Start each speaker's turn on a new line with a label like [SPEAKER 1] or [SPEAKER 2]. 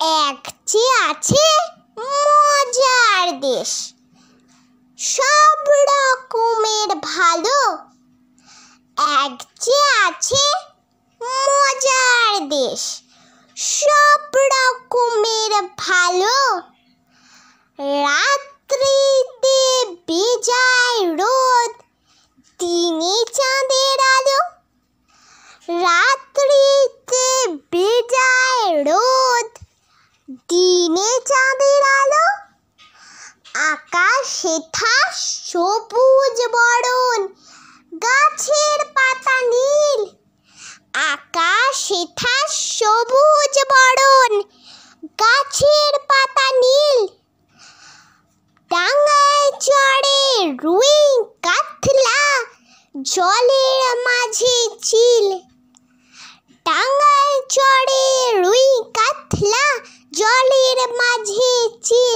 [SPEAKER 1] এক যে আছে মজার দেশ, সব রকমের ভালো। এক যে আছে মজার দেশ, সব রকমের ভালো। রাত্রিতে বেজায় রোদ, দিনে চাঁদের আলো। রাত্রিতে বেজায় রোদ, দিনে চাঁদের আলো। আকাশে থাক সবুজ বরণ, গাছের পাতা নীল। আকাশে থাক সবুজ বরণ, গাছের পাতা নীল। ডাঙায় চড়ে রুই কাতলা, জলের মাঝে চিল। ডাঙায় চড়ে রুই কাতলা, জলের মাঝে চিল।